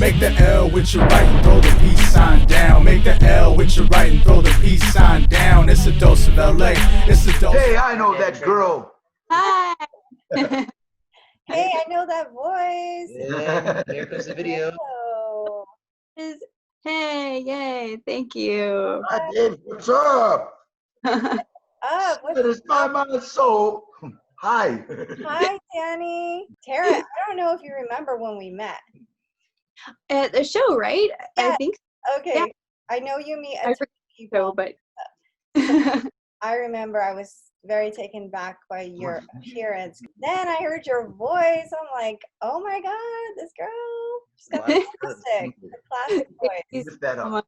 Make the L with your right and throw the peace sign down. Make the L with your right and throw the peace sign down. It's a dose of LA. It's a dose. Hey, I know that girl. Hi. Hey, I know that voice. Yeah, here comes the video. Hello. Hey, yay, thank you. Hi, Dave. What's up? What's It's my soul. Hi. Hi, Danny. Tara, I don't know if you remember when we met. At the show, right? Yeah. I think Okay. Yeah. I know you meet I at forget people, so, but I remember I was very taken back by your appearance. Then I heard your voice. I'm like, oh my God, this girl. She's got a classic voice. Lift that up.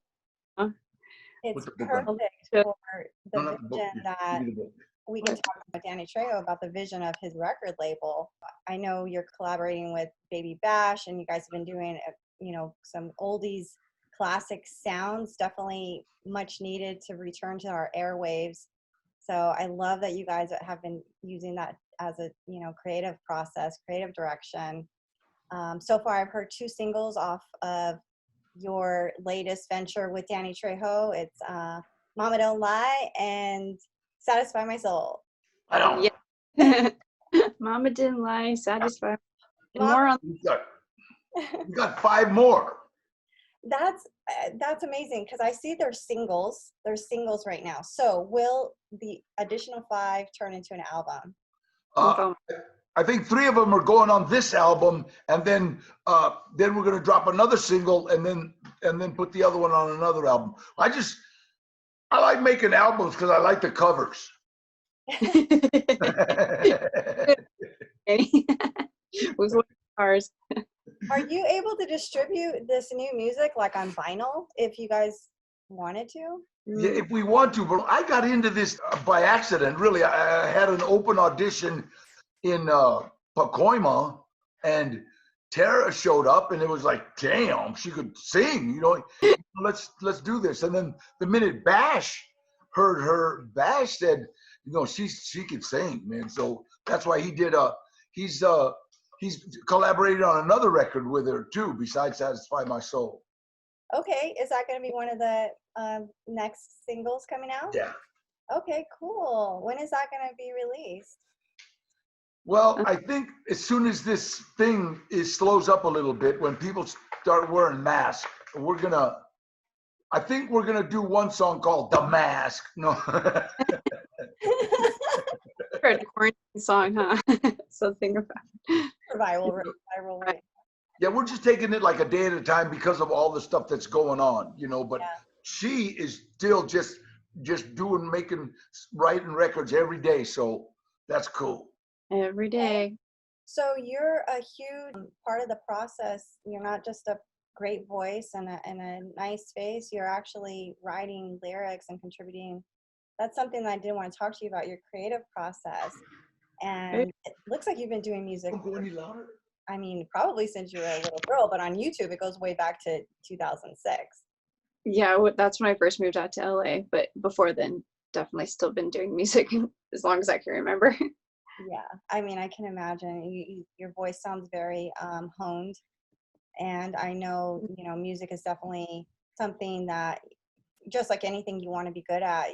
It's Put the book perfect on. for the Don't have the book. vision that Give me the book. we can talk about Danny Trejo about the vision of his record label. I know you're collaborating with Baby Bash, and you guys have been doing, some oldies, classic sounds, definitely much needed to return to our airwaves. So I love that you guys have been using that as a, creative process, creative direction. So far, I've heard 2 singles off of your latest venture with Danny Trejo. It's Mama Don't Lie and Satisfy My Soul. I don't. yeah. Mama didn't lie, satisfied. And more on You got 5 more. That's amazing, because I see there's singles. There's singles right now. So will the additional 5 turn into an album? I think 3 of them are going on this album, and then we're gonna drop another single, and then put the other one on another album. I like making albums because I like the covers. with ours. Are you able to distribute this new music like on vinyl if you guys wanted to? Yeah, if we want to, but I got into this by accident. Really, I had an open audition in Pacoima, and Tarah showed up, and it was like, damn, she could sing. Let's do this. And then the minute Bash heard her, Bash said, she could sing, man. So that's why he did. He's collaborated on another record with her too, besides Satisfy My Soul. Okay, is that going to be one of the next singles coming out? Yeah. Okay, cool. When is that going to be released? Well, I think as soon as this thing slows up a little bit, when people start wearing masks, I think we're gonna do one song called "The Mask." No. A quarantine song, huh? Something about Viral. Right. Yeah, we're just taking it like a day at a time because of all the stuff that's going on, But she is still just writing records every day, so that's cool. Every day. So you're a huge part of the process. You're not just a great voice and a nice face. You're actually writing lyrics and contributing. That's something that I did want to talk to you about, your creative process. And it looks like you've been doing music. Don't go any louder. I mean, probably since you were a little girl, but on YouTube, it goes way back to 2006. Yeah, that's when I first moved out to LA. But before then, definitely still been doing music as long as I can remember. Yeah, I mean, I can imagine your voice sounds very honed, and I know music is definitely something that, just like anything you want to be good at,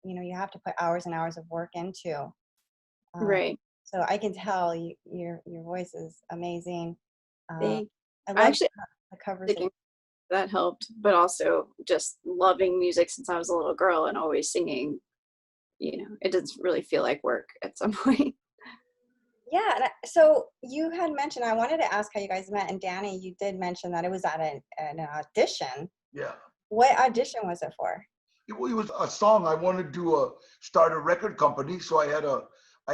you have to put hours and hours of work into. Right. So I can tell your voice is amazing. I love actually the covers. That helped, but also just loving music since I was a little girl and always singing. It doesn't really feel like work at some point. Yeah. So you had mentioned, I wanted to ask how you guys met. And Danny, you did mention that it was at an audition. Yeah. What audition was it for? It was a song. I wanted to start a record company. So I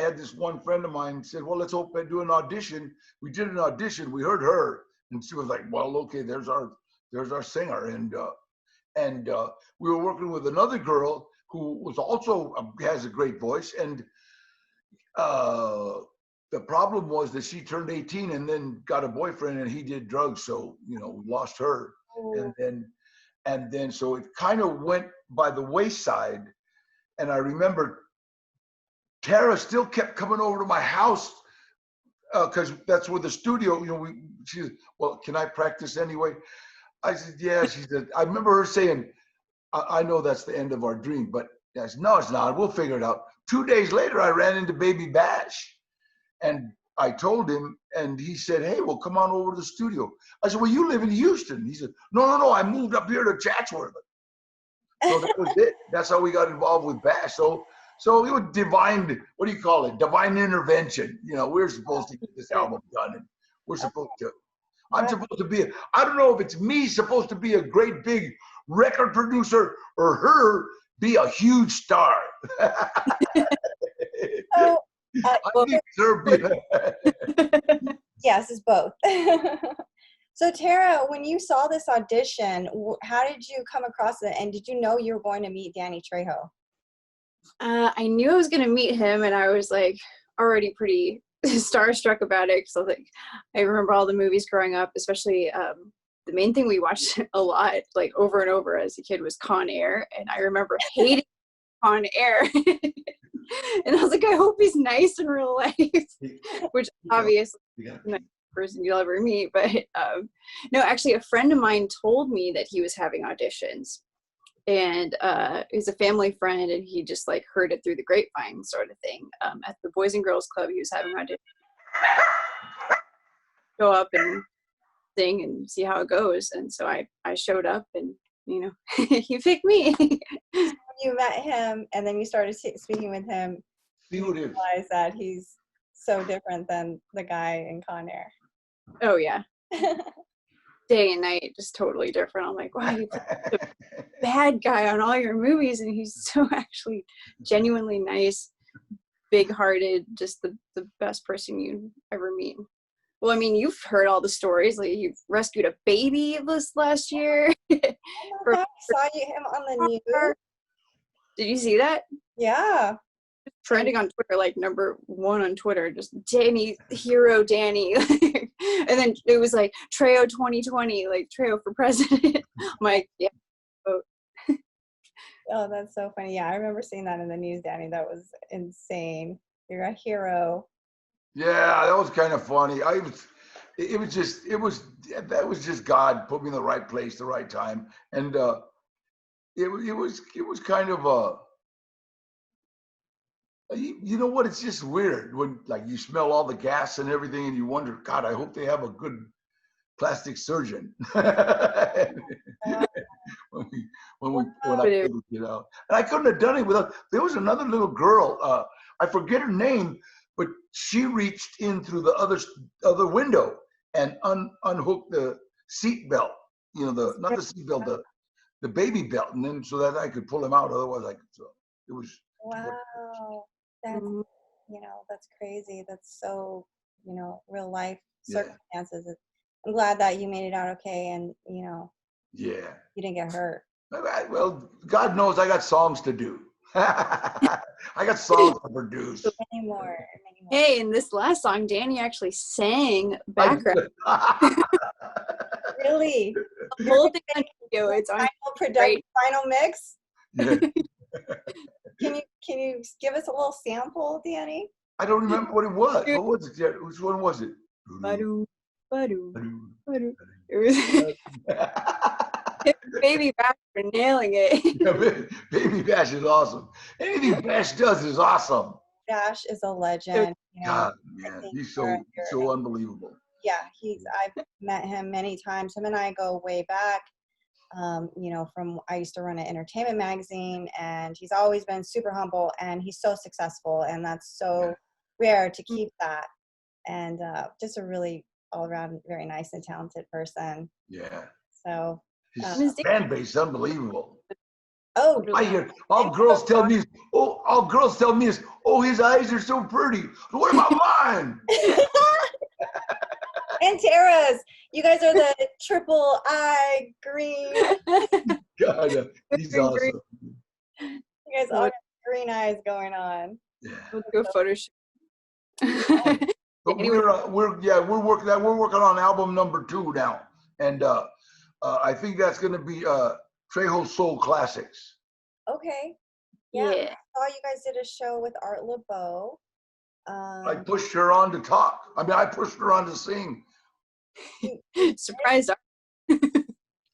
had this one friend of mine said, well, let's hope I do an audition. We did an audition. We heard her. And she was like, well, okay, there's our singer. And we were working with another girl who was also has a great voice, and the problem was that she turned 18 and then got a boyfriend, and he did drugs, so we lost her. And then so it kind of went by the wayside. And I remember Tarah still kept coming over to my house because that's where the studio, she said, well, can I practice anyway? I said, yeah. She said, I remember her saying, I know that's the end of our dream, but I said, no, it's not. We'll figure it out. 2 days later, I ran into Baby Bash, and I told him, and he said, hey, well, come on over to the studio. I said, well, you live in Houston. He said, no, I moved up here to Chatsworth. So that was it. That's how we got involved with Bash. So it was divine, what do you call it? Divine intervention. We're supposed to get this album done, and we're supposed to, I'm supposed to be, I don't know if it's me supposed to be a great big record producer or her be a huge star. So, I think her be yes, it's both. So Tarah, when you saw this audition, how did you come across it? And did you know you were going to meet Danny Trejo? I knew I was going to meet him, and I was like already pretty starstruck about it, because I remember all the movies growing up, especially the main thing we watched a lot, like over and over as a kid, was Con Air, and I remember hating Con Air. And I was like, I hope he's nice in real life, which obviously not the person you'll ever meet. But no, actually, a friend of mine told me that he was having auditions, and he's a family friend, and he just like heard it through the grapevine sort of thing. At the Boys and Girls Club, he was having auditions. Go up and sing and see how it goes. And so I showed up, and he picked me. You met him, and then you started speaking with him. You realize that he's so different than the guy in Con Air. Oh yeah. Day and night, just totally different. I'm like, wow, you put the bad guy on all your movies, and he's so actually genuinely nice, big-hearted, just the best person you ever meet. Well, I mean, you've heard all the stories. Like, you've rescued a baby this last year. I saw him on the news. Did you see that? Yeah. Trending on Twitter, like #1 on Twitter, just Danny, hero Danny. And then it was like Trejo 2020, like Trejo for president. I'm like, yeah. Oh, that's so funny. Yeah, I remember seeing that in the news, Danny. That was insane. You're a hero. Yeah, that was kind of funny. That was just God put me in the right place, the right time. And it was kind of you know what? It's just weird when like you smell all the gas and everything, and you wonder, God, I hope they have a good plastic surgeon. when I figured it out, and I couldn't have done it without. There was another little girl. I forget her name, but she reached in through the other window and unhooked the seat belt. Not the seat belt, the baby belt, and then so that I could pull him out. Otherwise, I could. So it was. Wow, that's crazy. That's so real life circumstances. Yeah. I'm glad that you made it out okay, and yeah, you didn't get hurt. Well, God knows I got songs to do. I got songs to produce. Many more. Hey, in this last song, Danny actually sang background. Really? The whole thing on video, it's on final mix. Yeah. Can you give us a little sample, Danny? I don't remember what it was. What was it? Which one was it? Badu, badu, badu. It was Baby Bash for nailing it. Yeah, Baby Bash is awesome. Anything Bash does is awesome. Bash is a legend. God, man, he's so unbelievable. Yeah, I've met him many times. Him and I go way back. From I used to run an entertainment magazine, and he's always been super humble, and he's so successful, and that's so rare to keep that. And just a really all around very nice and talented person. Yeah. So his fan base is unbelievable. Oh, I hear all girls tell me, his eyes are so pretty. What about mine? And Tarah's. You guys are the triple eye green. God, he's awesome. You guys all got green eyes going on. Yeah. Let's go photo shoot. But we're working on album #2 now, and I think that's going to be Trejo Soul Classics. Okay. Yeah. I saw you guys did a show with Art LeBeau. I pushed her on to talk. I mean, I pushed her on to sing. Surprise.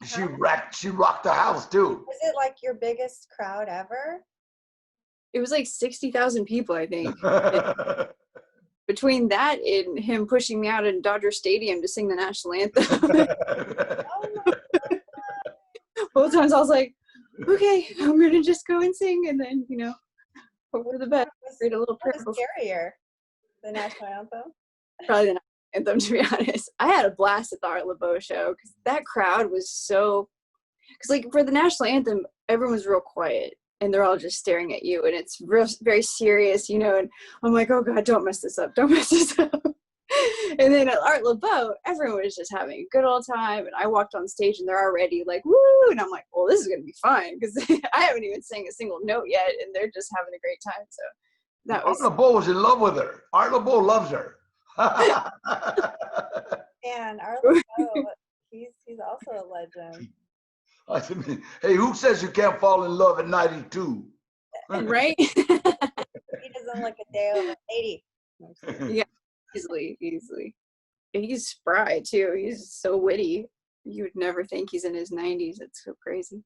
She rocked the house too. Was it like your biggest crowd ever? It was like 60,000 people, I think. Between that and him pushing me out in Dodger Stadium to sing the national anthem. Oh my God. Both times I was like, okay, I'm gonna just go and sing, and then hope we're the best. Read a little prayer. What was scarier, the national anthem? Probably the national anthem, to be honest. I had a blast at the Art Laboe show because that crowd was so. Because like for the national anthem, everyone was real quiet, and they're all just staring at you, and it's real, very serious, And I'm like, oh God, don't mess this up, don't mess this up. And then at Art Laboe, everyone was just having a good old time, and I walked on stage, and they're already like, woo! And I'm like, well, this is gonna be fun because I haven't even sang a single note yet, and they're just having a great time. So that was. Art Laboe was in love with her. Art Laboe loves her. And Art Laboe, he's also a legend. I mean, hey, who says you can't fall in love at 92? Right? He doesn't look a day over 80. Yeah, easily. He's spry too. He's so witty. You would never think he's in his 90s. It's so crazy.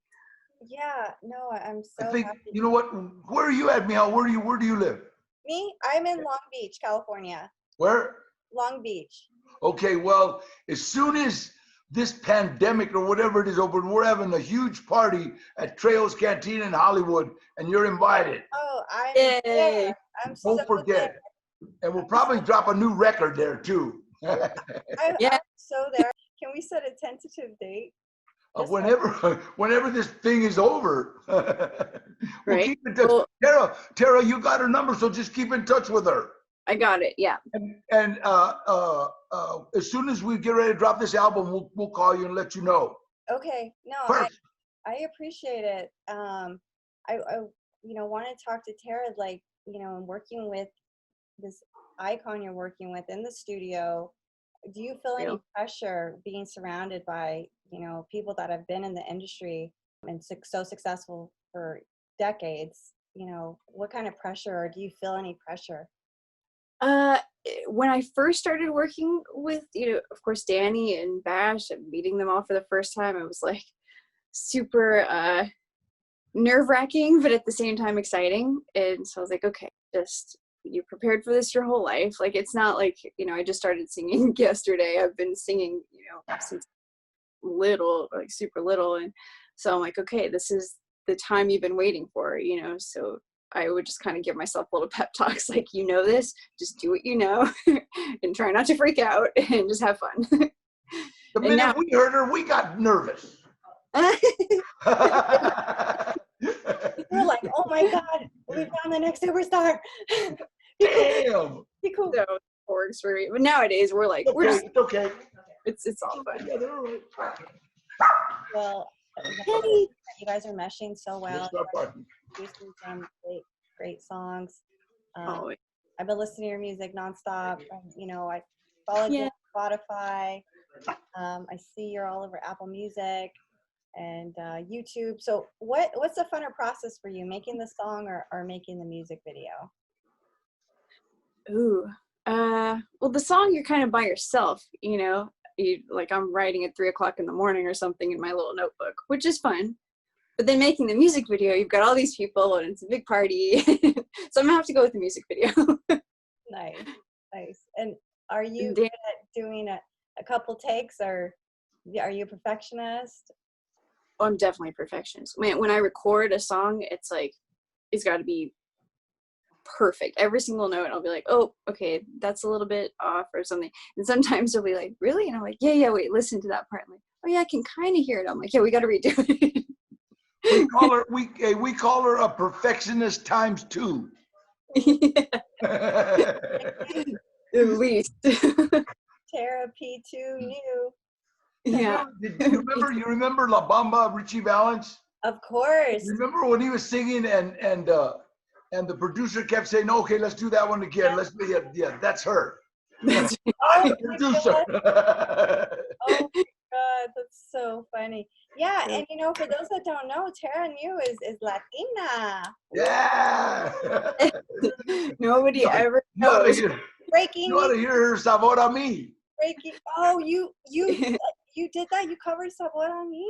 Yeah, no, I'm so I think, happy. you know what? Where are you at, Michal? Where do you live? Me? I'm in Long Beach, California. Where? Long Beach. Okay, well, as soon as this pandemic or whatever it is over, we're having a huge party at Trejo's Canteen in Hollywood, and you're invited. Oh, I'm Yay. there. I'm so Don't forget. And we'll probably drop a new record there too. I'm so there. Can we set a tentative date? Whenever this thing is over, we'll Right. keep in touch. Well, Tara, you got her number, so just keep in touch with her. I got it. Yeah. And as soon as we get ready to drop this album, we'll call you and let you know. Okay. No, First. I appreciate it. I want to talk to Tarah, like, and working with this icon you're working with in the studio. Do you feel any pressure being surrounded by, people that have been in the industry and so successful for decades? What kind of pressure, or do you feel any pressure? When I first started working with, of course, Danny and Bash, and meeting them all for the first time, it was like super nerve-wracking, but at the same time exciting. And so I was like, okay, just you prepared for this your whole life. Like, it's not like, I just started singing yesterday. I've been singing, since little, like super little. And so I'm like, okay, this is the time you've been waiting for, so I would just kind of give myself little pep talks, like, this, just do what you know, and try not to freak out, and just have fun. The minute we heard her, we got nervous. We're like, oh my God, we found the next superstar. Damn. Be cool. So it works for me. But nowadays we're like, It's okay. it's all fun. Yeah, they're all right. Well, you guys are meshing so well. Stop fighting. Producing some great songs. Oh, I've been listening to your music nonstop. I follow you on Spotify. I see you're all over Apple Music and YouTube. So what's the funner process for you, making the song or making the music video? ooh. Well, the song, you're kind of by yourself, like I'm writing at 3:00 in the morning or something in my little notebook, which is fun. But then making the music video, you've got all these people and it's a big party. So I'm gonna have to go with the music video. Nice. And are you good at doing a couple takes, or are you a perfectionist? Oh, I'm definitely a perfectionist. When I record a song, it's like, it's got to be perfect. Every single note, I'll be like, oh, okay, that's a little bit off or something. And sometimes they'll be like, really? And I'm like, yeah, wait, listen to that part. I'm like, oh yeah, I can kind of hear it. I'm like, yeah, we got to redo it. We call her a perfectionist times 2. Yeah. At least. Tara P2 new. Yeah. You remember La Bamba, Richie Valens? Of course. You remember when he was singing and the producer kept saying, okay, let's do that one again. Yeah, that's her. That's Producer. Oh my God, that's so so funny. Yeah, and you know, for those that don't know, Tara New is Latina. Yeah. Nobody ever You ought to knows. hear, Breaking you ought to news, hear her sabor a mí. breaking. Oh, you did that. You covered Sabor a Me.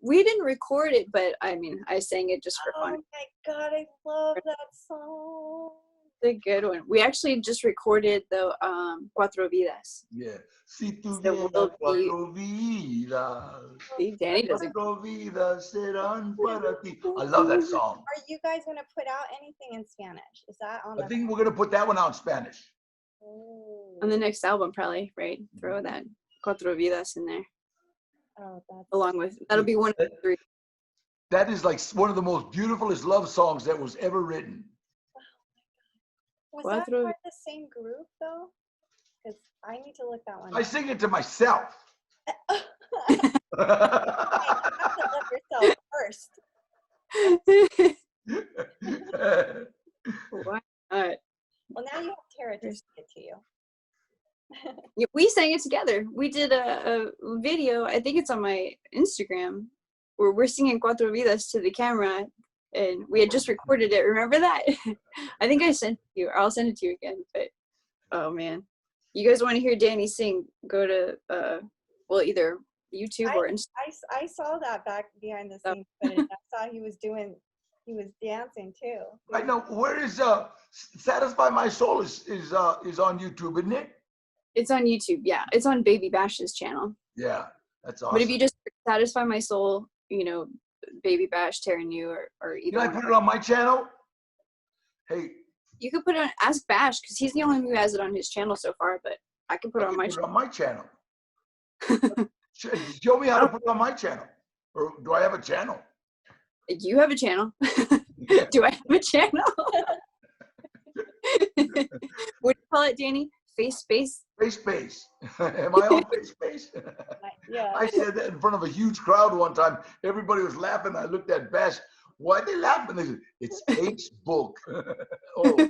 We didn't record it, but I mean, I sang it just for Oh fun. my God, I love that song. It's a good one. We actually just recorded the Cuatro Vidas. Yeah. Si So tuviera we'll be, cuatro vidas, see, Danny does a cuatro vidas serán para ti. I love that song. Are you guys gonna put out anything in Spanish? Is that on I the? think we're gonna put that one out in Spanish. on the next album, probably, right? Throw that Cuatro Vidas in there, Oh, that's along with, that'll be one of the three. That is like one of the most beautifulest love songs that was ever written. Was that Cuatro- part of the same group though? Because I need to look that one I up. sing it to myself. You have to love yourself first. Why not? Well, now you have Tara to sing it to you. Yeah, we sang it together. We did a video, I think it's on my Instagram, where we're singing Cuatro Vidas to the camera, and we had just recorded it. Remember that? I think I sent it to you. I'll send it to you again. But oh man, you guys want to hear Danny sing? Go to well, either YouTube or Instagram. I saw that back behind the scenes footage. I saw he was dancing too. I know. Where is Satisfy My Soul is on YouTube, isn't it? It's on YouTube. Yeah, it's on Baby Bash's channel. Yeah, that's awesome. But if you just Satisfy My Soul, you know, Baby Bash, Tarah New, or either Can I one. put it on my channel? Hey, You could put it on Ask Bash, because he's the only one who has it on his channel so far, but I can put it on my channel. Show me how to put it on my channel. Or do I have a channel? You have a channel. Do I have a channel? What do you call it, Danny? Face space? Face space. Am I on face space? Yeah. I said that in front of a huge crowd one time. Everybody was laughing. I looked at Bash. Why are they laughing? They said, it's Facebook. Oh.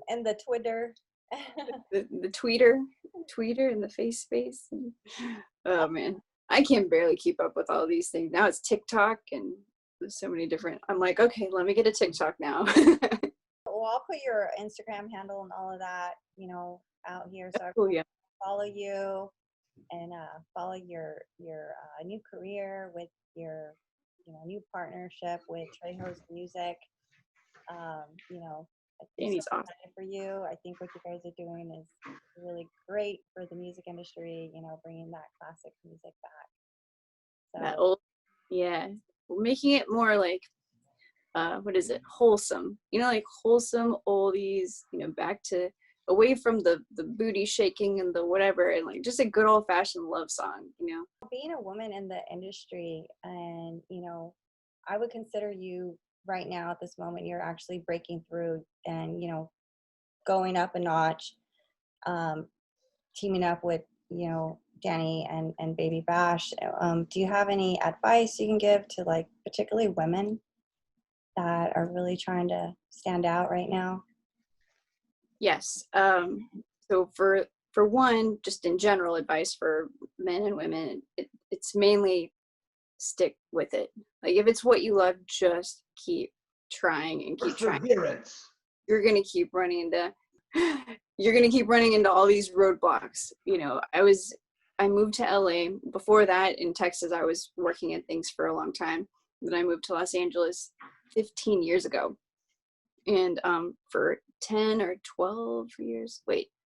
And the Twitter. The tweeter and the face space. Oh man, I can barely keep up with all these things. Now it's TikTok and there's so many different. I'm like, okay, let me get a TikTok now. Well, I'll put your Instagram handle and all of that, you know, out here so I Oh can yeah. follow you and follow your new career with your, you know, new partnership with Trejo's Music. You know, I'm Danny's so awesome. excited for you. I think what you guys are doing is really great for the music industry, you know, bringing that classic music back. That So, old, yeah, we're making it more like what is it, wholesome, you know, like wholesome oldies, you know, back to away from the booty shaking and the whatever, and like just a good old-fashioned love song, you know. being a woman in the industry, and you know, I would consider you right now at this moment, you're actually breaking through and, you know, going up a notch, teaming up with, you know, Danny and Baby Bash. Do you have any advice you can give to, like, particularly women that are really trying to stand out right now? Yes. So for one, just in general advice for men and women, it's mainly stick with it. Like if it's what you love, just keep trying and keep trying. Perseverance. You're gonna keep running into all these roadblocks. You know, I moved to LA. Before that, in Texas, I was working at things for a long time. Then I moved to Los Angeles 15 years ago. And for 10 or 12 years,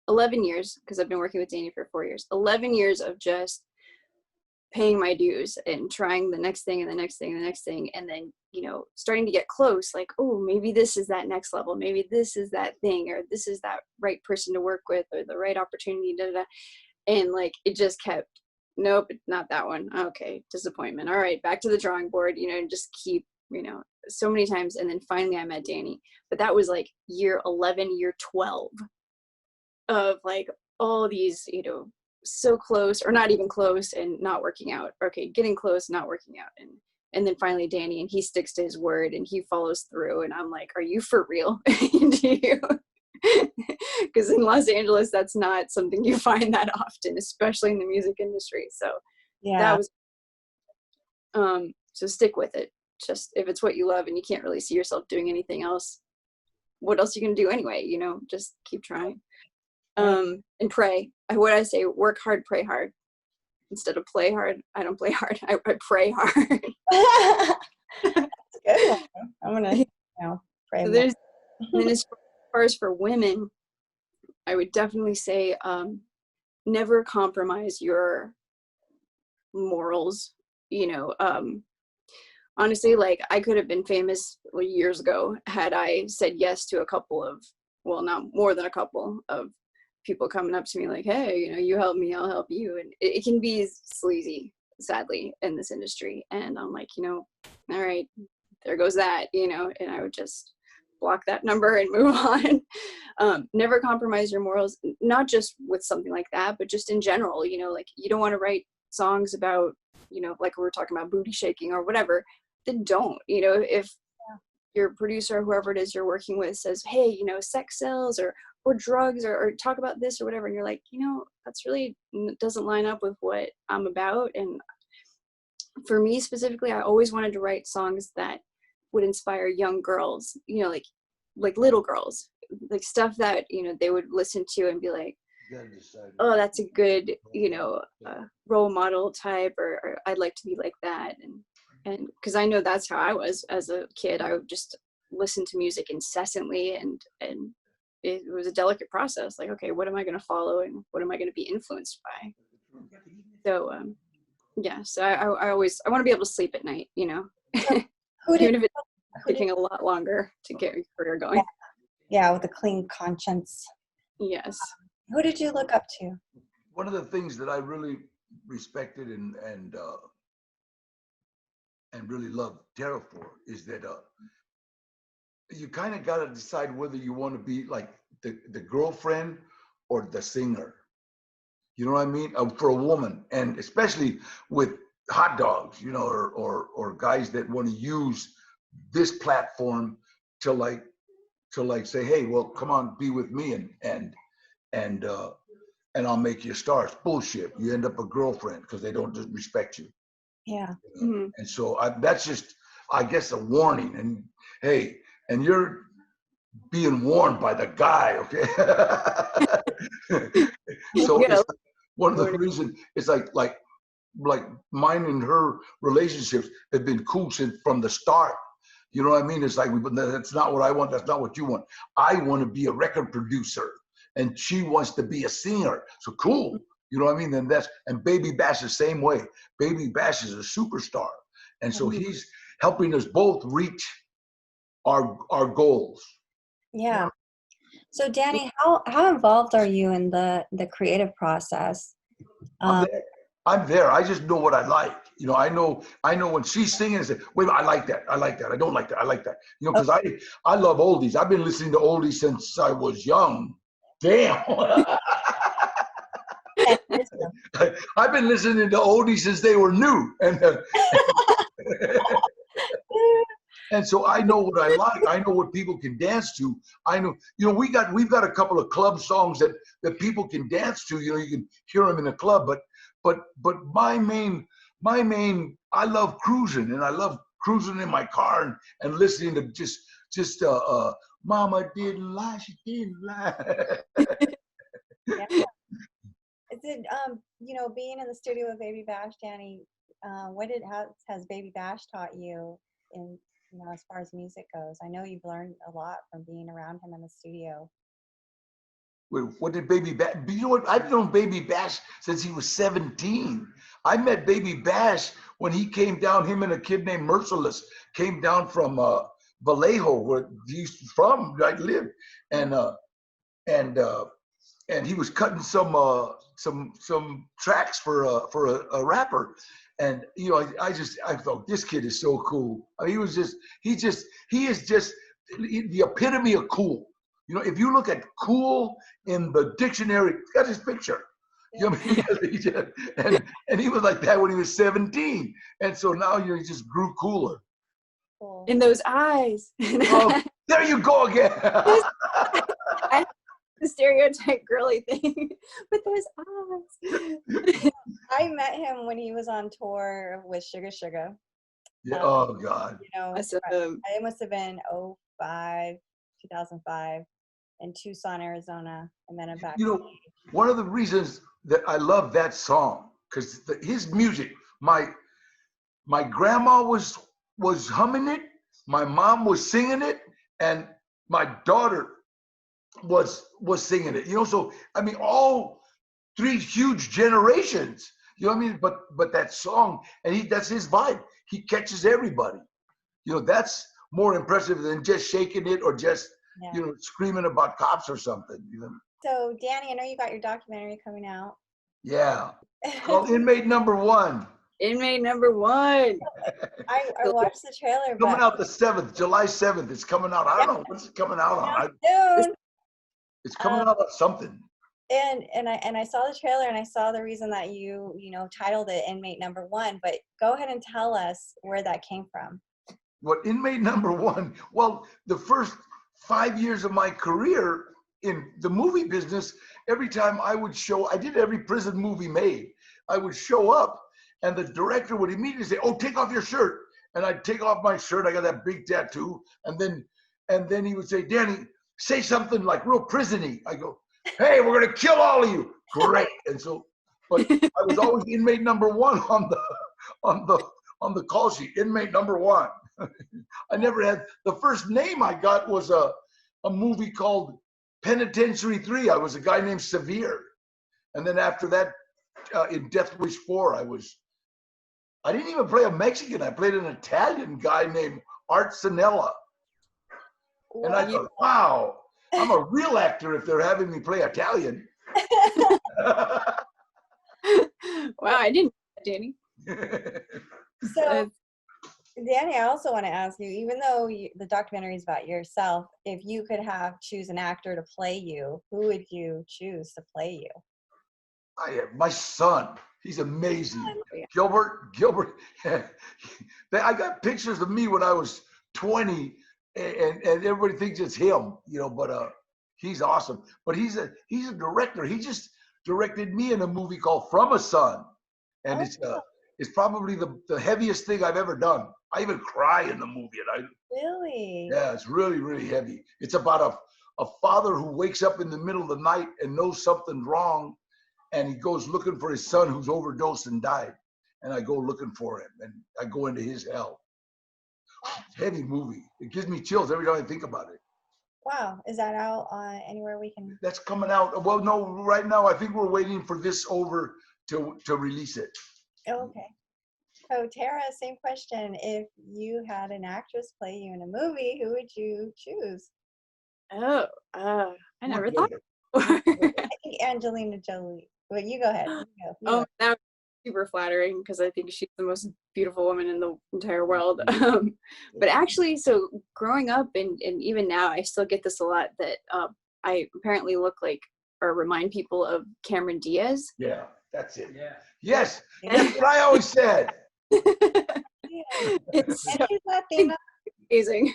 11 years, because I've been working with Danny for 4 years, 11 years of just paying my dues and trying the next thing and the next thing and the next thing. And then, you know, starting to get close, like, oh, maybe this is that next level. Maybe this is that thing, or this is that right person to work with, or the right opportunity, da, da, da. And like, it just kept, nope, not that one. Okay, disappointment. All right, back to the drawing board, you know, and just keep, you know, so many times. And then finally I met Danny, but that was like year 11, year 12 of like all these, you know, so close or not even close and not working out. Okay, getting close, not working out. And then finally Danny, and he sticks to his word and he follows through. And I'm like, are you for real? Do you? because in Los Angeles, that's not something you find that often, especially in the music industry. So that was, so stick with it. Just if it's what you love and you can't really see yourself doing anything else, what else are you gonna do anyway? You know, just keep trying. And pray. What I say, work hard, pray hard. Instead of play hard, I don't play hard. I pray hard. That's a good one. I'm gonna pray. So there's, and then as far as for women, I would definitely say never compromise your morals. You know, honestly, like I could have been famous years ago had I said yes to a couple of, well, not more than a couple of people coming up to me like, hey, you know, you help me, I'll help you. And it can be sleazy, sadly, in this industry. And I'm like, you know, all right, there goes that, you know, and I would just block that number and move on. Never compromise your morals, not just with something like that, but just in general, you know, like you don't want to write songs about, you know, like we were talking about booty shaking or whatever, then don't, you know, if your producer or whoever it is you're working with says, hey, you know, sex sells or drugs or talk about this or whatever, and you're like, you know, that's really doesn't line up with what I'm about. And for me specifically, I always wanted to write songs that would inspire young girls, you know, like little girls, like stuff that, you know, they would listen to and be like, oh, that's a good, you know, role model type, or I'd like to be like that. And because I know that's how I was as a kid. I would just listen to music incessantly, and it was a delicate process. Like, okay, what am I going to follow and what am I going to be influenced by? So, yeah, so I always, I want to be able to sleep at night, you know, even if it's taking a lot longer to get your career going. Yeah, with a clean conscience. Yes. Who did you look up to? One of the things that I really respected and really loved Tarah for is that you kind of got to decide whether you want to be like the girlfriend or the singer. You know what I mean? For a woman, and especially with hot dogs, you know, or guys that want to use this platform to like say, hey, well, come on, be with me, and I'll make you a star. It's bullshit. You end up a girlfriend because they don't just respect you. Yeah. You know? And so that's just, I guess, a warning. And hey, and you're being warned by the guy, okay? So it's one of the reasons it's like mine and her relationships have been cool since from the start. You know what I mean? It's like, that's not what I want. That's not what you want. I want to be a record producer, and she wants to be a singer. So cool. You know what I mean? And Baby Bash the same way. Baby Bash is a superstar. And so he's helping us both reach our goals. Yeah. So Danny, how involved are you in the creative process? I'm there. I just know what I like. You know, I know when she's singing, I say, wait, I like that. I like that. I don't like that. I like that. You know, because I love oldies. I've been listening to oldies since I was young. Damn. I've been listening to oldies since they were new. And so I know what I like. I know what people can dance to. I know, you know, we've got a couple of club songs that people can dance to. You know, you can hear them in a club. But my main, I love cruising, and I love cruising in my car and listening to just Mama didn't lie, she didn't lie. Yeah. Is it you know, being in the studio with Baby Bash, Danny? How has Baby Bash taught you in, you know, as far as music goes? I know you've learned a lot from being around him in the studio. Wait, what did Baby Bash? You know what? I've known Baby Bash since he was 17. I met Baby Bash when he came down. Him and a kid named Merciless came down from Vallejo, where he's from. I lived, and he was cutting some tracks for a rapper. And you know, I thought this kid is so cool. I mean, he is just the epitome of cool. You know, if you look at cool in the dictionary, it's got his picture. You know what I mean? And he was like that when he was 17. And so now he just grew cooler. In those eyes. Oh, There you go again. I the stereotype girly thing with those eyes. I met him when he was on tour with Sugar Sugar. Yeah, oh God. You know, Awesome. it must have been 2005, in Tucson, Arizona. I met him back. You know, one of the reasons that I love that song, because his music, my grandma was humming it, my mom was singing it, and my daughter was singing it. You know, so I mean, all three huge generations. You know what I mean? But that song, and that's his vibe. He catches everybody. You know, that's more impressive than just shaking it or just you know, screaming about cops or something. You know. So, Danny, I know you got your documentary coming out. Yeah, called Inmate Number One. Inmate number one. I watched the trailer. Coming out the 7th, July 7th. It's coming out. I don't know what's it coming out on. Soon. It's coming out on something. And I saw the trailer, and I saw the reason that you titled it Inmate Number One. But go ahead and tell us where that came from. What, Inmate Number One? Well, the first 5 years of my career in the movie business, every time I did every prison movie made. I would show up, and the director would immediately say, "Oh, take off your shirt." And I'd take off my shirt. I got that big tattoo. And then he would say, "Danny, say something like real prison-y." I go, "Hey, we're gonna kill all of you." Great. And so, but I was always inmate number one on the call sheet. Inmate number one. I never had, the first name I got was a movie called Penitentiary 3. I was a guy named Severe. And then after that, in Death Wish 4, I didn't even play a Mexican. I played an Italian guy named Art Sanella. And I thought, wow, I'm a real actor if they're having me play Italian. Wow, I didn't know that, Danny. So, Danny, I also want to ask you, even though the documentary is about yourself, if you could choose an actor to play you, who would you choose to play you? My son, he's amazing. Oh, yeah. Gilbert. I got pictures of me when I was 20, and everybody thinks it's him, you know. But he's awesome. But he's a director. He just directed me in a movie called From a Son, and it's probably the heaviest thing I've ever done. I even cry in the movie, and Really? yeah, it's really, really heavy. It's about a father who wakes up in the middle of the night and knows something's wrong, and he goes looking for his son who's overdosed and died. And I go looking for him, and I go into his hell. Heavy movie. It gives me chills every time I think about it. Wow. Is that out anywhere we can? That's coming out. Well, no, right now I think we're waiting for this over to release it. Oh, okay. So, Tarah, same question. If you had an actress play you in a movie, who would you choose? Oh, I never thought. I think Angelina Jolie. Well, you go ahead. You go. That was super flattering because I think she's the most beautiful woman in the entire world. But actually, so growing up and even now, I still get this a lot that I apparently look like or remind people of Cameron Diaz. Yeah, that's it. Yeah. Yes, that's what I always said. It's And so she's Latina. amazing.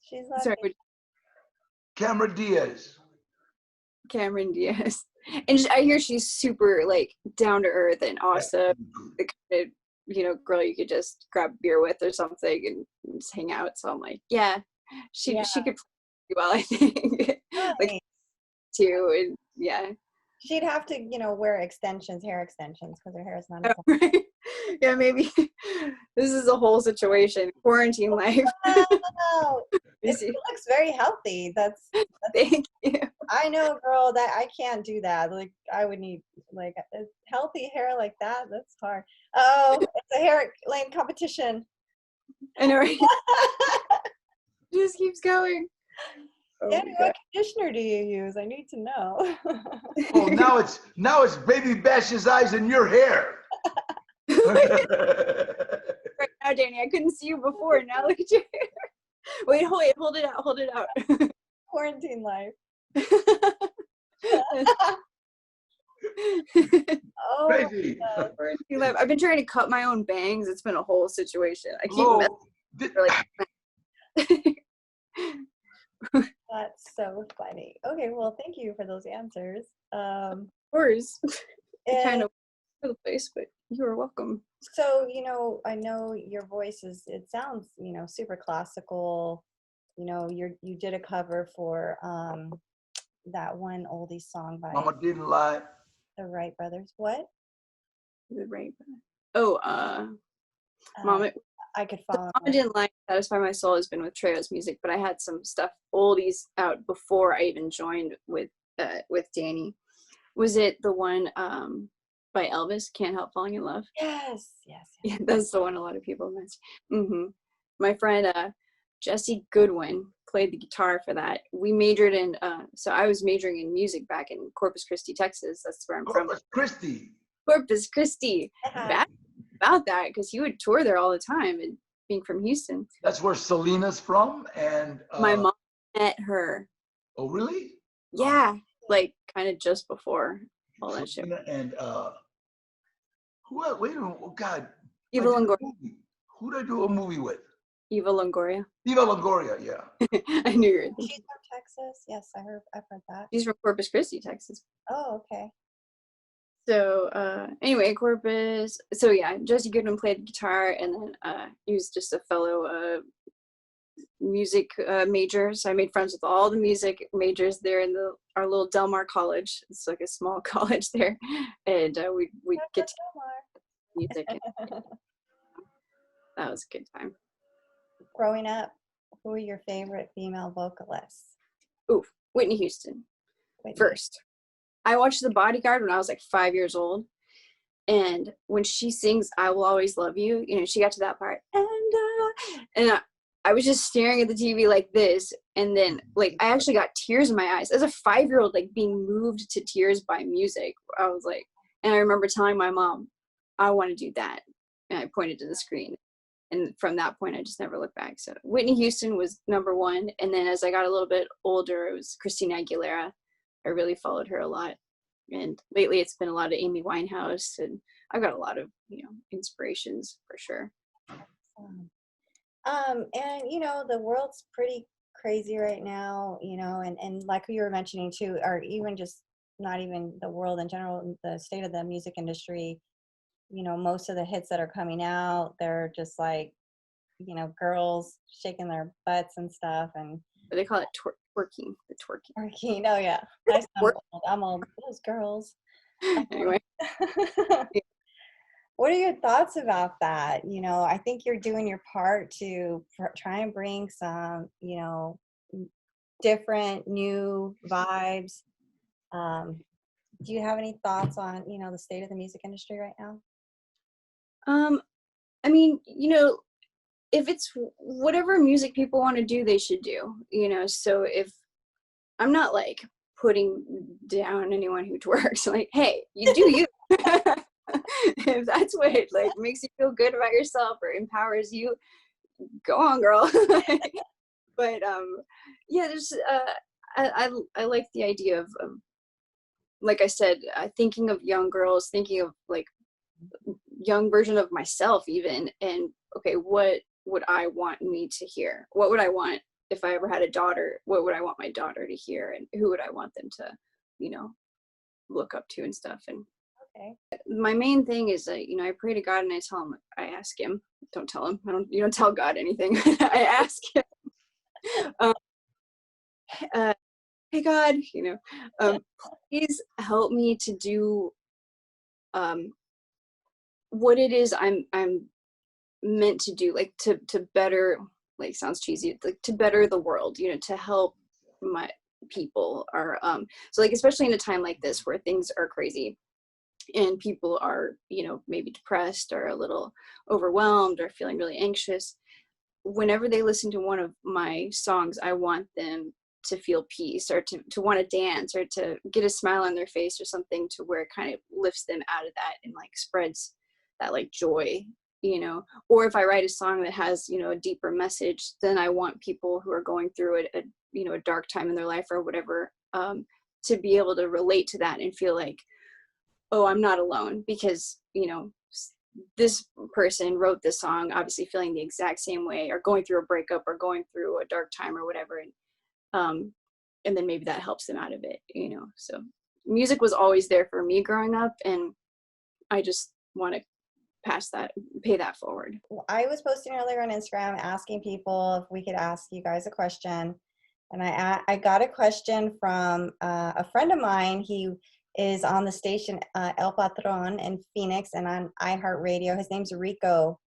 She's Sorry, Latina. Cameron Diaz. Cameron Diaz. And I hear she's super like down to earth and awesome. The kind of girl you could just grab a beer with or something and just hang out. So I'm like, yeah, she could play well, I think. Like too, and yeah. She'd have to, wear hair extensions, because her hair is not. Right? Yeah, maybe this is a whole situation. Quarantine life. Wow. It looks very healthy. That's Thank you. I know, girl, that I can't do that. Like, I would need like a healthy hair like that. That's hard. Oh, it's a hair lane competition. I know, right? It just keeps going. Oh Danny, what conditioner do you use? I need to know. Oh, now it's Baby Bash's eyes in your hair. Right now, Danny, I couldn't see you before. Now look at you. Wait, hold it out. Quarantine life. Oh, Crazy. Quarantine life. I've been trying to cut my own bangs. It's been a whole situation. I keep messing. That's so funny. Okay, well, thank you for those answers. Of course. And Kind of all over the place, but you are welcome. so, I know your voice it sounds, super classical. You did a cover for that one oldie song by Mama didn't lie. the Wright brothers. What? The right. Oh, Mama. I could fall in Mama love. Didn't Like Satisfy My Soul has been with Trejo's music, but I had some stuff oldies out before I even joined with Danny. Was it the one by Elvis, Can't Help Falling in Love? Yes, yes, Yeah, yes. that's the one a lot of people mention. My friend Jesse Goodwin played the guitar for that. We majored in, so I was majoring in music back in Corpus Christi, Texas. That's where I'm from. Corpus Christi. Corpus Christi. Yeah. Bad about that, because he would tour there all the time, and being from Houston. That's where Selena's from, and My mom met her. Oh, really? Yeah, like kind of just before all that shit. Selena and who else? Wait a minute. Oh God. Eva I did a Longoria. movie. Who did I do a movie with? Eva Longoria. Eva Longoria, yeah. I knew you were thinking. She's from Texas. Yes, I've heard that. She's from Corpus Christi, Texas. Oh, okay. So anyway, Corpus. So yeah, Jesse Goodman played the guitar, and then he was just a fellow music major. So I made friends with all the music majors there in our little Del Mar College. It's like a small college there, and we get to music. And that was a good time. Growing up, who were your favorite female vocalists? Ooh, Whitney Houston. Whitney. First, I watched The Bodyguard when I was like 5 years old, and when she sings "I Will Always Love You," she got to that part, and I was just staring at the TV like this, and then like I actually got tears in my eyes as a 5-year-old, like being moved to tears by music. I was like, and I remember telling my mom, "I want to do that," and I pointed to the screen. And from that point, I just never looked back. So Whitney Houston was number one. And then as I got a little bit older, it was Christina Aguilera. I really followed her a lot. And lately it's been a lot of Amy Winehouse. And I've got a lot of, inspirations for sure. And the world's pretty crazy right now, and like you were mentioning too, or even just not even the world in general, the state of the music industry. Most of the hits that are coming out, they're just like, girls shaking their butts and stuff, and But they call it twerking, the twerking. working. Oh yeah, I'm old. Those girls. Anyway. What are your thoughts about that? I think you're doing your part to try and bring some, different new vibes. Do you have any thoughts on, the state of the music industry right now? I mean, if it's whatever music people want to do, they should do, so if I'm not like putting down anyone who twerks, like, hey, you do you. If that's what like makes you feel good about yourself or empowers you, go on, girl. But yeah, there's I like the idea of like I said, thinking of young girls, thinking of like young version of myself even, and okay, what would I want me to hear? What would I want if I ever had a daughter? What would I want my daughter to hear, and who would I want them to look up to and stuff? And Okay. my main thing is that I pray to God and I ask him. Don't tell him. You don't tell God anything. I ask him. Hey God, please help me to do what it is I'm meant to do, like to better, like sounds cheesy, like to better the world, to help my people, or so like especially in a time like this where things are crazy and people are maybe depressed or a little overwhelmed or feeling really anxious. Whenever they listen to one of my songs, I want them to feel peace, or to want to dance, or to get a smile on their face, or something to where it kind of lifts them out of that and like spreads that like joy, or if I write a song that has a deeper message, then I want people who are going through a dark time in their life or whatever, to be able to relate to that and feel like, oh, I'm not alone, because this person wrote this song obviously feeling the exact same way, or going through a breakup, or going through a dark time or whatever, and And then maybe that helps them out of it, you know. So music was always there for me growing up, and I just want to pay that forward. I was posting earlier on Instagram asking people if we could ask you guys a question. And I got a question from a friend of mine. He is on the station El Patron in Phoenix and on iHeartRadio. His name's Rico.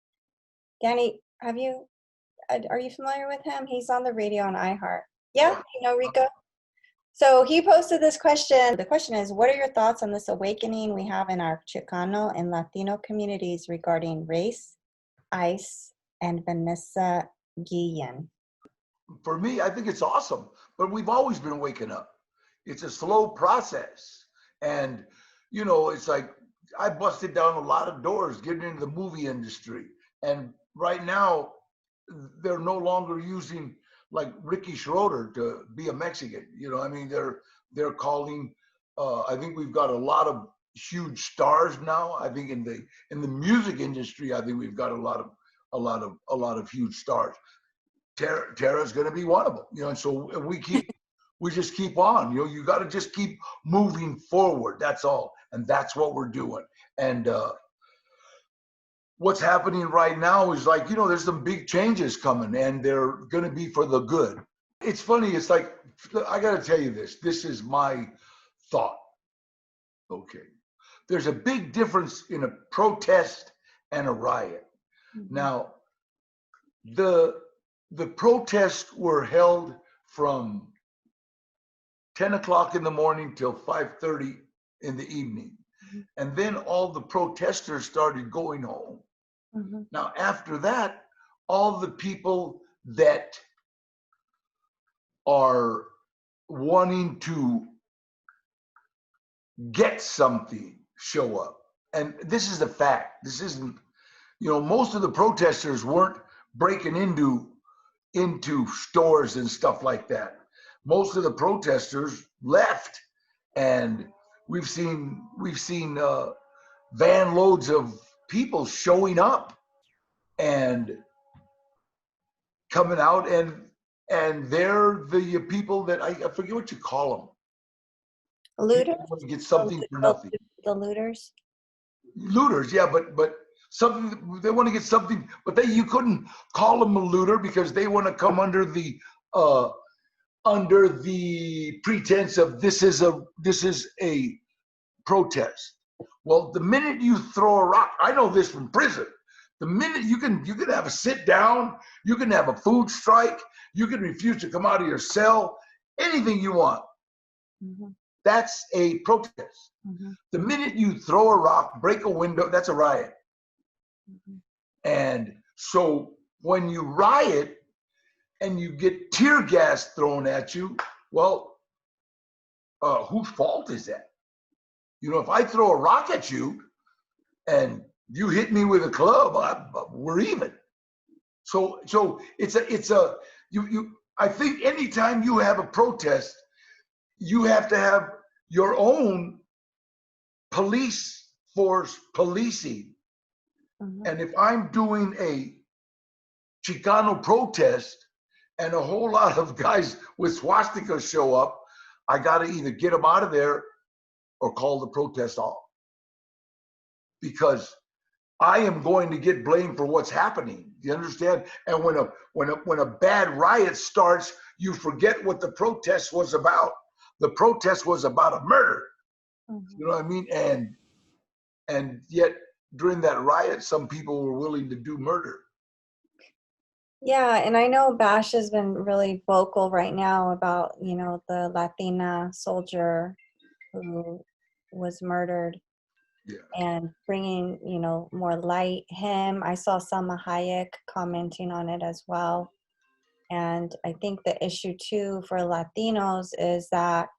Danny, are you familiar with him? He's on the radio on iHeart. Yeah, you know Rico? So he posted this question. The question is, what are your thoughts on this awakening we have in our Chicano and Latino communities regarding race, ICE, and Vanessa Guillen? For me, I think it's awesome, but we've always been waking up. It's a slow process. And, you know, it's like I busted down a lot of doors getting into the movie industry. And right now, they're no longer using like Ricky Schroeder to be a Mexican. You know, I mean, they're calling. I think we've got a lot of huge stars now. I think in the music industry, I think we've got a lot of huge stars. Tarah's going to be one of them. You know, and so we just keep on. You know, you got to just keep moving forward. That's all, and that's what we're doing. And what's happening right now is like, you know, there's some big changes coming and they're going to be for the good. It's funny. It's like, I got to tell you this. This is my thought. Okay. There's a big difference in a protest and a riot. Mm-hmm. Now, the protests were held from 10 o'clock in the morning till 5:30 in the evening. Mm-hmm. And then all the protesters started going home. Mm-hmm. Now, after that, all the people that are wanting to get something show up. And this is a fact. This isn't, you know, most of the protesters weren't breaking into stores and stuff like that. Most of the protesters left, and we've seen van loads of people showing up and coming out, and they're the people that I forget what you call them. Looters? To get something for nothing. The looters? Looters, yeah, but something, they want to get something, but you couldn't call them a looter because they want to come under the pretense of this is a protest. Well, the minute you throw a rock, I know this from prison. The minute you can have a sit down, you can have a food strike, you can refuse to come out of your cell, anything you want. Mm-hmm. That's a protest. Mm-hmm. The minute you throw a rock, break a window, that's a riot. Mm-hmm. And so when you riot and you get tear gas thrown at you, well, whose fault is that? You know, if I throw a rock at you and you hit me with a club, we're even. So I think anytime you have a protest, you have to have your own police force policing. Mm-hmm. And if I'm doing a Chicano protest and a whole lot of guys with swastikas show up, I got to either get them out of there or call the protest off. Because I am going to get blamed for what's happening. Do you understand? And when a bad riot starts, you forget what the protest was about. The protest was about a murder. Mm-hmm. You know what I mean? And yet during that riot, some people were willing to do murder. Yeah, and I know Bash has been really vocal right now about, you know, the Latina soldier who was murdered. Yeah. And bringing, you know, more light. I saw Salma Hayek commenting on it as well. And I think the issue too for Latinos is that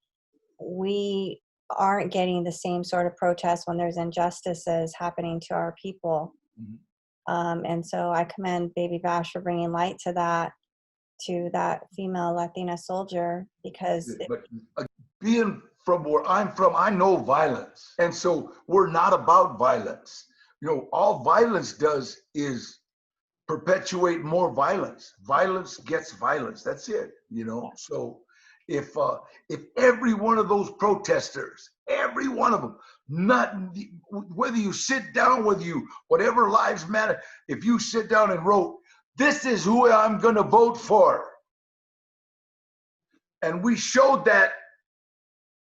we aren't getting the same sort of protests when there's injustices happening to our people. Mm-hmm. And so I commend Baby Bash for bringing light to that female Latina soldier, because being from where I'm from, I know violence. And so we're not about violence. You know, all violence does is perpetuate more violence. Violence gets violence. That's it, you know? So if every one of those protesters, every one of them, not whether you sit down, whatever lives matter, if you sit down and wrote, this is who I'm going to vote for, and we showed that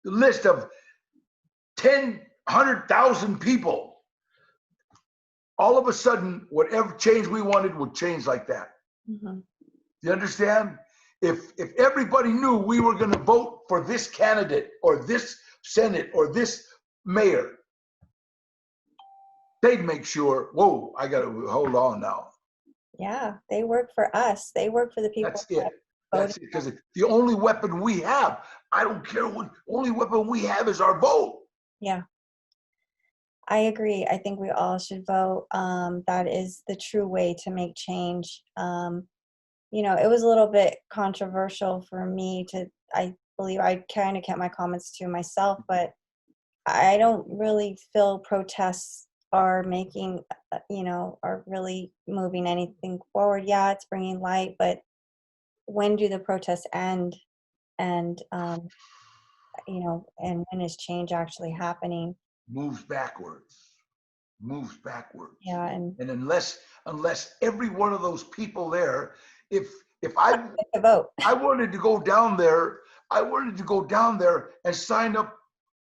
list of 100,000 people, all of a sudden, whatever change we wanted would change like that. Mm-hmm. You understand? If everybody knew we were going to vote for this candidate or this Senate or this mayor, they'd make sure, whoa, I got to hold on now. Yeah, they work for us. They work for the people. That's it. That's it. Because the only weapon we have, I don't care what, only weapon we have is our vote. Yeah. I agree. I think we all should vote. That is the true way to make change. You know, it was a little bit controversial for me I believe I kind of kept my comments to myself, but I don't really feel protests are making, are really moving anything forward. Yeah, it's bringing light, but when do the protests end? And, and when is change actually happening? Moves backwards. Yeah. And unless every one of those people there, if I vote, I wanted to go down there and sign up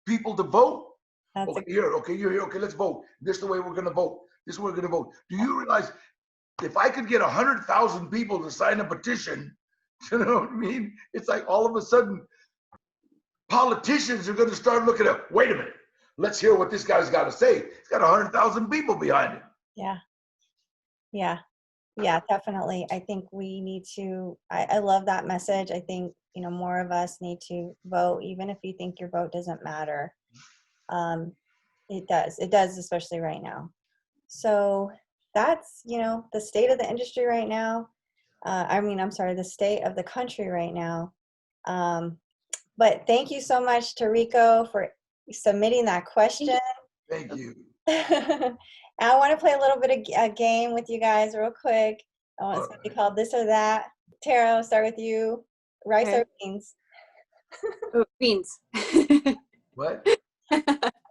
people to vote. that's Okay, you're here. Okay, let's vote. This is the way we're going to vote. This is what we're going to vote. Do you realize if I could get 100,000 people to sign a petition, you know what I mean? It's like all of a sudden politicians are going to start looking at, wait a minute, let's hear what this guy's got to say. He's got 100,000 people behind him. Yeah, definitely. I think we need to, I love that message. I think, more of us need to vote, even if you think your vote doesn't matter. It does, especially right now. So that's, the state of the industry right now. The state of the country right now. But thank you so much, Tarico, for submitting that question. Thank you. I want to play a little bit of a game with you guys real quick. I want something called This or That. Tara, I'll start with you. Rice or beans? Oh, beans. What?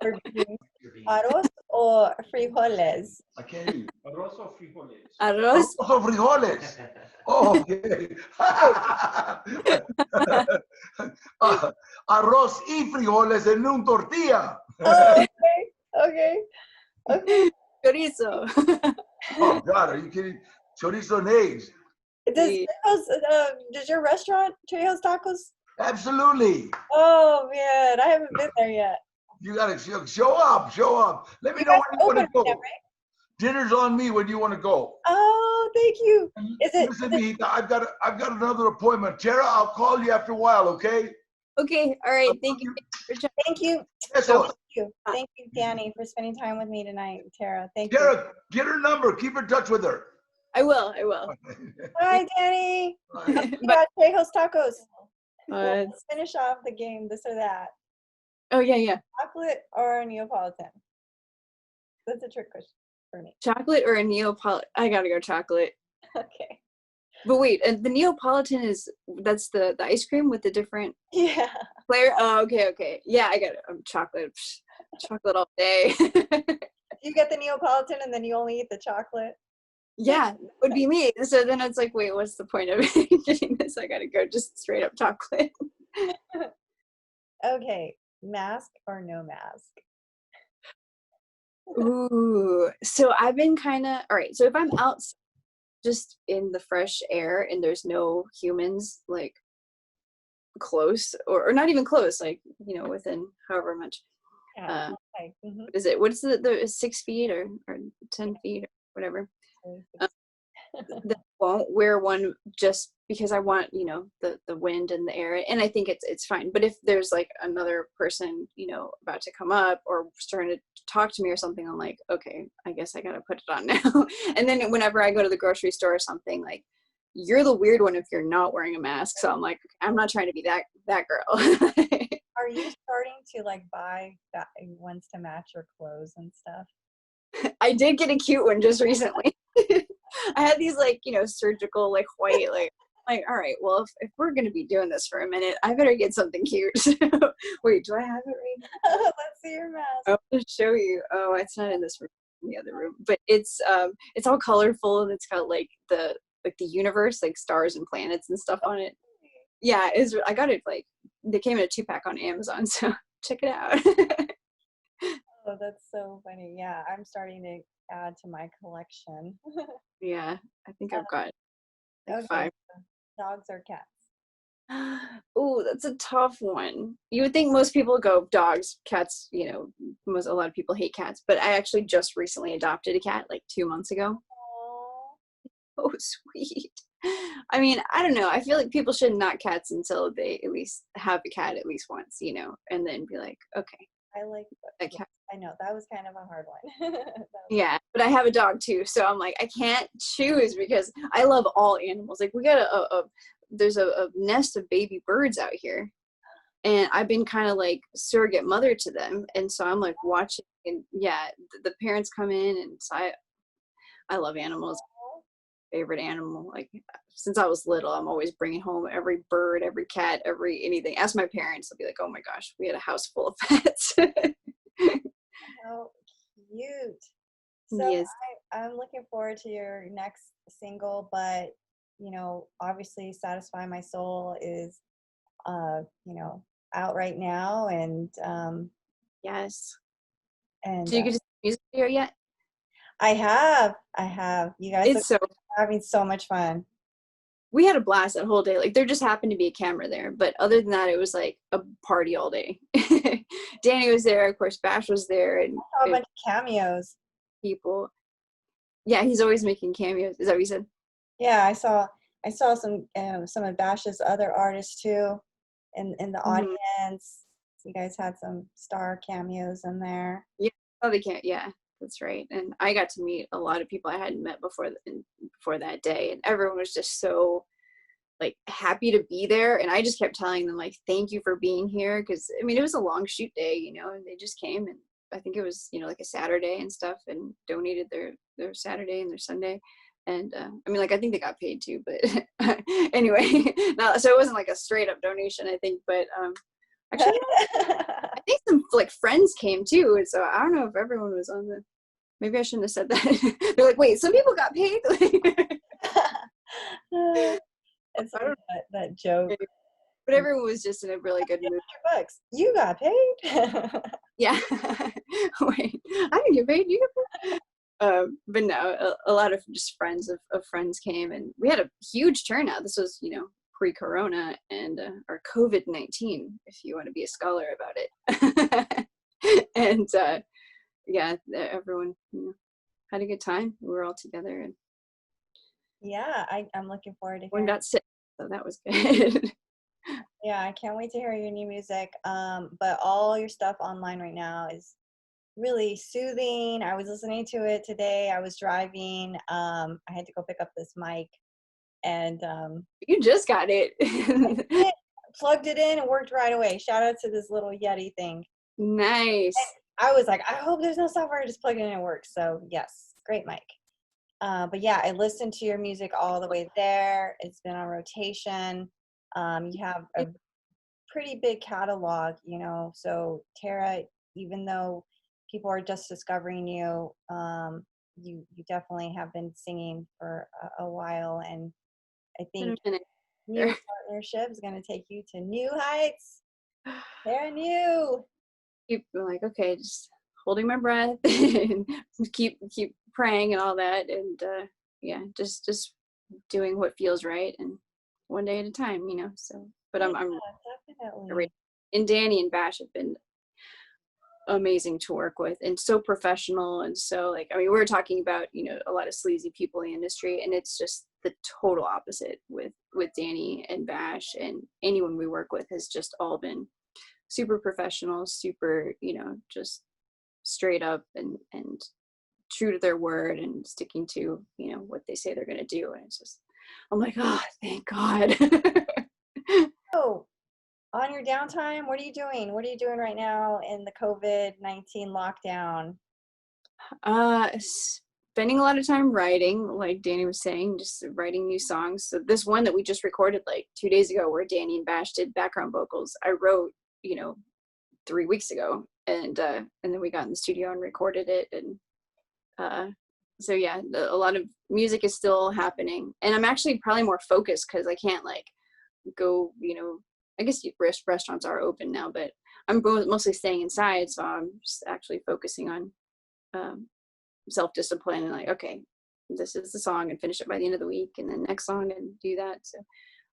Or beans. Arroz or frijoles? I can't hear you. Arroz o frijoles? Arroz. Arroz o frijoles. Oh, okay. Arroz y frijoles en un tortilla. Oh, okay. Chorizo. Oh God, are you kidding? Chorizo and eggs. Does your restaurant Trejo's Tacos? Absolutely. Oh man, I haven't been there yet. You gotta show up. Let me know when you want to go. Right? Dinner's on me when you want to go. Oh, thank you. Listen, Mijita, I've got another appointment. Tara, I'll call you after a while, okay? Okay, all right. Thank you. Thank you. Eso. Thank you, Danny, for spending time with me tonight. Tara, thank you. Tara, get her number. Keep in touch with her. I will. Bye, Danny. Bye. Yeah, Trejo's Tacos. Let's finish off the game. This or that. Oh, yeah. Chocolate or Neapolitan? That's a trick question for me. Chocolate or a Neapolitan? I gotta go chocolate. Okay. But wait, and the Neapolitan that's the ice cream with the different Yeah. flavor? Oh, okay. Yeah, I got it. Chocolate. Chocolate all day. You get the Neapolitan and then you only eat the chocolate? Yeah, would be me. So then it's like, wait, what's the point of getting this? I gotta go just straight up chocolate. Okay, mask or no mask? Ooh, so I've been all right, so if I'm out just in the fresh air and there's no humans like close or not even close, like, within however much. Yeah. Okay. Mm-hmm. What is it? What's the 6 feet or 10 feet or whatever? That won't wear one just because I want, the wind and the air, and I think it's fine. But if there's like another person, about to come up or starting to talk to me or something, I'm like, okay, I guess I gotta put it on now. And then whenever I go to the grocery store or something, like, you're the weird one if you're not wearing a mask. So I'm like, I'm not trying to be that girl. Are you starting to like buy that ones to match your clothes and stuff? I did get a cute one just recently. I had these like, surgical, like white, like like, all right, well, if we're gonna be doing this for a minute, I better get something cute. Wait, do I have it right now? Let's see your mask. I'll show you. Oh, it's not in this room, in the other room, but it's all colorful and it's got like the universe, like stars and planets and stuff on it. Yeah, I got it like they came in a 2-pack on Amazon, so check it out. Oh, that's so funny. Yeah, I'm starting to add to my collection. Yeah, I think I've got like Okay, 5. so dogs or cats? Oh, that's a tough one. You would think most people go dogs, cats, you know, a lot of people hate cats, but I actually just recently adopted a cat like 2 months ago. Aw. Oh, sweet. I mean, I don't know. I feel like people shouldn't knock cats until they at least have a cat at least once, you know, and then be like, okay, I like that cat. I know that was kind of a hard one. Yeah, but I have a dog too, so I'm like, I can't choose because I love all animals. Like we got there's a nest of baby birds out here, and I've been kind of like surrogate mother to them, and so I'm like watching, and yeah, the parents come in, and so I love animals. Favorite animal, like since I was little, I'm always bringing home every bird, every cat, every anything. Ask my parents, they'll be like, oh my gosh, we had a house full of pets. How cute. So Yes. I'm looking forward to your next single, but you know, obviously Satisfy My Soul is you know, out right now Yes. and Did you get to see the music video yet? I have. You guys It's so are having so much fun. we had a blast that whole day. Like there just happened to be a camera there, but other than that, it was like a party all day. Danny was there, of course. Bash was there, and I saw a bunch of cameos. people. Yeah, he's always making cameos. Is that what you said? Yeah, I saw some of Bash's other artists too in the Mhm. audience. You guys had some star cameos in there. Oh, they can't. Yeah, that's right. And I got to meet a lot of people I hadn't met before that day, and everyone was just so like happy to be there. And I just kept telling them like, thank you for being here, because I mean it was a long shoot day, you know, and they just came, and I think it was, you know, like a Saturday and stuff, and donated their Saturday and their Sunday. And I mean, like I think they got paid too, but anyway, no, so it wasn't like a straight up donation, I think, but actually I think some like friends came too, and so I don't know if everyone was on the. Maybe I shouldn't have said that. They're like, wait, some people got paid. It's like that joke. But everyone was just in a really good mood. $100. You got paid. Yeah. Wait, I didn't get paid. You get paid. But no, a lot of just friends of friends came, and we had a huge turnout. This was, you know, pre-corona and or COVID-19, if you want to be a scholar about it. And yeah, everyone, you know, had a good time. We were all together, and Yeah, I'm looking forward to one hearing. got sick, so that was good. Yeah, I can't wait to hear your new music. But all your stuff online right now is really soothing. I was listening to it today. I was driving. I had to go pick up this mic, and You just got it. plugged it in and worked right away. Shout out to this little Yeti thing. Nice. I was like, I hope there's no software. Just plug it in and it works. So yes, great mic. But yeah, I listened to your music all the way there. It's been on rotation. You have a pretty big catalog, you know. So Tarah, even though people are just discovering you, you definitely have been singing for a while, and I think new partnership is going to take you to new heights. Tarah new. Keep like, okay, just holding my breath and keep praying and all that, and yeah, just doing what feels right, and one day at a time, you know. So, but I'm Definitely. and Danny and Bash have been amazing to work with, and so professional, and so like, I mean, we were talking about, you know, a lot of sleazy people in the industry, and it's just the total opposite with Danny and Bash, and anyone we work with has just all been super professional, super, you know, just straight up and true to their word, and sticking to, you know, what they say they're going to do. And it's just, I'm like, oh, thank God. Oh, on your downtime, what are you doing? What are you doing right now in the COVID-19 lockdown? spending a lot of time writing, like Danny was saying, just writing new songs. So this one that we just recorded like 2 days ago, where Danny and Bash did background vocals, I wrote, 3 weeks ago, and then we got in the studio and recorded it. And so yeah, a lot of music is still happening, and I'm actually probably more focused because I can't like go, I guess restaurants are open now, but I'm mostly staying inside, so I'm just actually focusing on self-discipline and like, okay, this is the song, and finish it by the end of the week, and then next song, and do that. So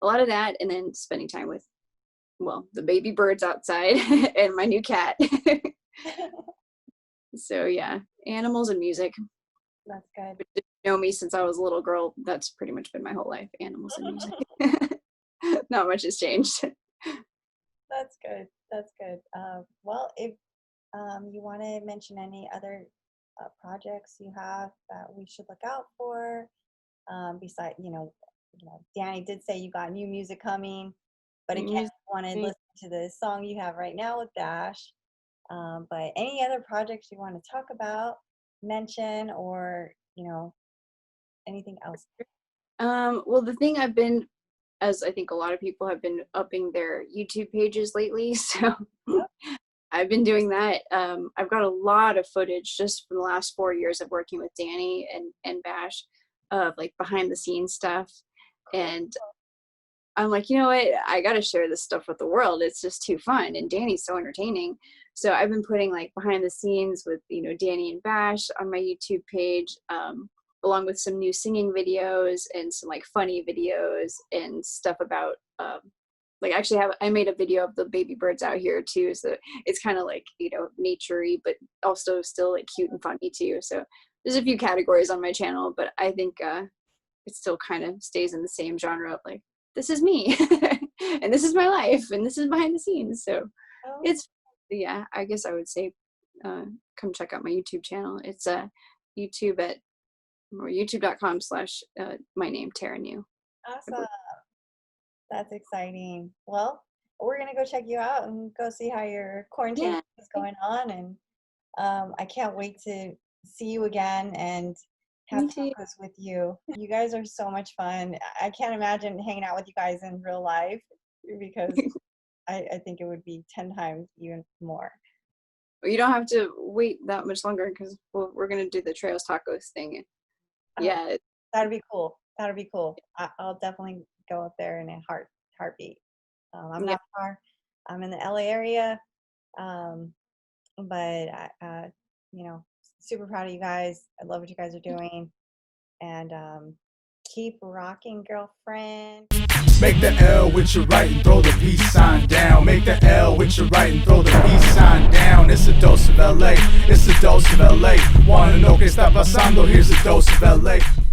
a lot of that, and then spending time with, well, the baby birds outside and my new cat. So yeah, animals and music. That's good. If you know me since I was a little girl, that's pretty much been my whole life, animals and music. Not much has changed. That's good. That's good. Well, if you want to mention any other projects you have that we should look out for, besides, Danny did say you got new music coming, but again, you want to listen to the song you have right now with Dash. But any other projects you want to talk about, mention, or anything else? Well, the thing I've been, as I think a lot of people have been upping their YouTube pages lately, so I've been doing that. I've got a lot of footage just from the last 4 years of working with Danny and Bash, of like behind the scenes stuff, and I'm like, you know what, I got to share this stuff with the world. It's just too fun, and Danny's so entertaining. So I've been putting like behind the scenes with Danny and Bash on my YouTube page, along with some new singing videos and some like funny videos and stuff about like, actually I made a video of the baby birds out here too, so it's kind of like naturey, but also still like cute and funny too. So there's a few categories on my channel, but I think it still kind of stays in the same genre of like, this is me and this is my life and this is behind the scenes. So it's, yeah, I guess I would say come check out my YouTube channel. It's youtube.com/ my name, Tarah New. Awesome. That's exciting. Well, we're going to go check you out and go see how your quarantine is going on. And I can't wait to see you again and have tacos with you. You guys are so much fun. I can't imagine hanging out with you guys in real life, because I think it would be 10 times even more. Well, you don't have to wait that much longer, because we're going to do the Trails Tacos thing. Yeah. That'd be cool. That'd be cool. I'll definitely go up there in a heartbeat. I'm not far. I'm in the LA area. But super proud of you guys. I love what you guys are doing. And keep rocking, girlfriend. Make the L with your right and throw the peace sign down. Make the L with your right and throw the peace sign down. It's a dose of LA. It's a dose of LA. Wanna know qué está pasando? Here's a dose of LA.